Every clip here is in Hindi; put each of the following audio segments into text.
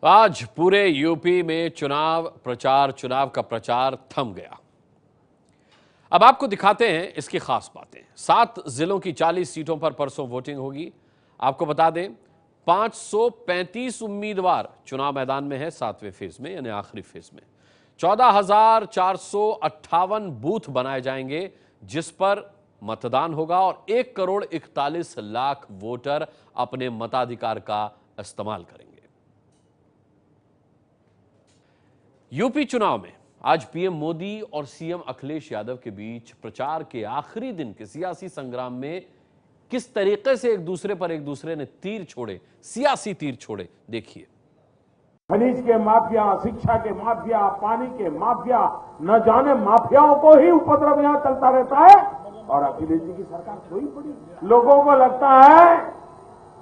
आज पूरे यूपी में चुनाव का प्रचार थम गया। अब आपको दिखाते हैं इसकी खास बातें। 7 जिलों की 40 सीटों पर परसों वोटिंग होगी। आपको बता दें 535 उम्मीदवार चुनाव मैदान में है 7वें फेज में, यानी आखिरी फेज में। 14,458 बूथ बनाए जाएंगे जिस पर मतदान होगा और 1,41,00,000 वोटर अपने मताधिकार का इस्तेमाल करेंगे। यूपी चुनाव में आज पीएम मोदी और सीएम अखिलेश यादव के बीच प्रचार के आखिरी दिन के सियासी संग्राम में किस तरीके से एक दूसरे ने तीर छोड़े, सियासी तीर छोड़े, देखिए। खनिज के माफिया, शिक्षा के माफिया, पानी के माफिया, न जाने माफियाओं को ही उपद्रव यहां चलता रहता है और अखिलेश जी की सरकार सोई पड़ी। लोगों को लगता है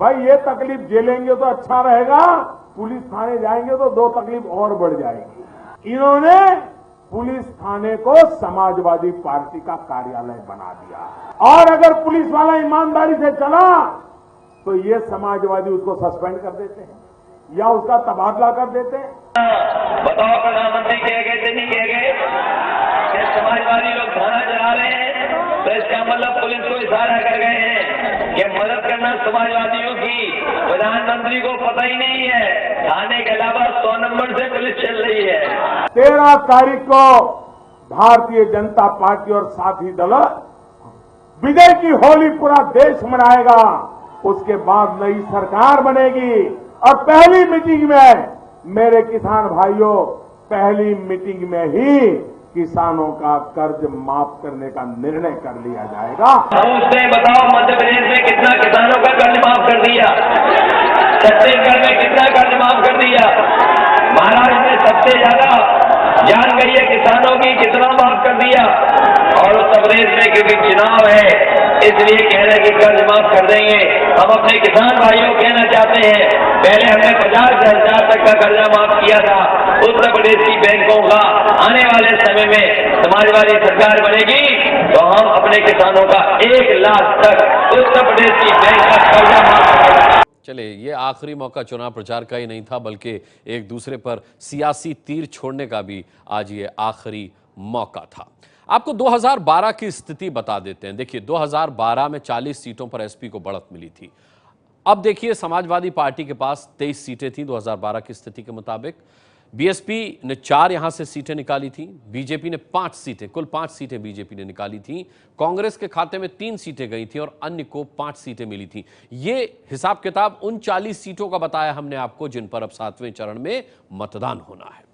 भाई ये तकलीफ झेलेंगे तो अच्छा रहेगा, पुलिस थाने जाएंगे तो 2 तकलीफ और बढ़ जाएगी। इन्होंने पुलिस थाने को समाजवादी पार्टी का कार्यालय बना दिया और अगर पुलिस वाला ईमानदारी से चला तो ये समाजवादी उसको सस्पेंड कर देते हैं या उसका तबादला कर देते हैं। बताओ प्रधानमंत्री कह गए थे नहीं कह गए कि समाजवादी लोग थाना चला रहे हैं, तो इसका मतलब पुलिस को इशारा कर गए हैं कि मदद करना समाजवादियों की। प्रधानमंत्री को पता ही नहीं है थाने के अलावा 100 नंबर से पुलिस चल रही है। 13 तारीख को भारतीय जनता पार्टी और साथी दल विजय की होली पूरा देश मनाएगा। उसके बाद नई सरकार बनेगी और पहली मीटिंग में मेरे किसान भाइयों, पहली मीटिंग में ही किसानों का कर्ज माफ करने का निर्णय कर लिया जाएगा। उसने बताओ मध्य प्रदेश में कितना किसानों का कर्ज माफ कर दिया, छत्तीसगढ़ में कितना कर्ज माफ कर दिया, महाराष्ट्र में सबसे ज्यादा जान गई है किसानों की, कितना माफ कर दिया। और उत्तर प्रदेश में क्योंकि चुनाव है इसलिए कह रहे कि कर्ज माफ कर देंगे। हम अपने किसान भाइयों को कहना चाहते हैं पहले हमने 50,000 तक का कर्जा माफ किया था उत्तर प्रदेश की बैंकों का। आने वाले समय में समाजवादी सरकार बनेगी तो हम अपने किसानों का 1 लाख तक उत्तर प्रदेश की बैंक का कर्जा माफ करेंगे। चले, ये आखिरी मौका चुनाव प्रचार का ही नहीं था बल्कि एक दूसरे पर सियासी तीर छोड़ने का भी आज ये आखिरी मौका था। आपको 2012 की स्थिति बता देते हैं। देखिए 2012 में 40 सीटों पर एसपी को बढ़त मिली थी। अब देखिए समाजवादी पार्टी के पास 23 सीटें थी 2012 की स्थिति के मुताबिक। बीएसपी ने 4 यहां से सीटें निकाली थी, बीजेपी ने 5 सीटें, कुल 5 सीटें बीजेपी ने निकाली थी। कांग्रेस के खाते में 3 सीटें गई थी और अन्य को 5 सीटें मिली थी। ये हिसाब किताब उन 40 सीटों का बताया हमने आपको जिन पर अब 7वें चरण में मतदान होना है।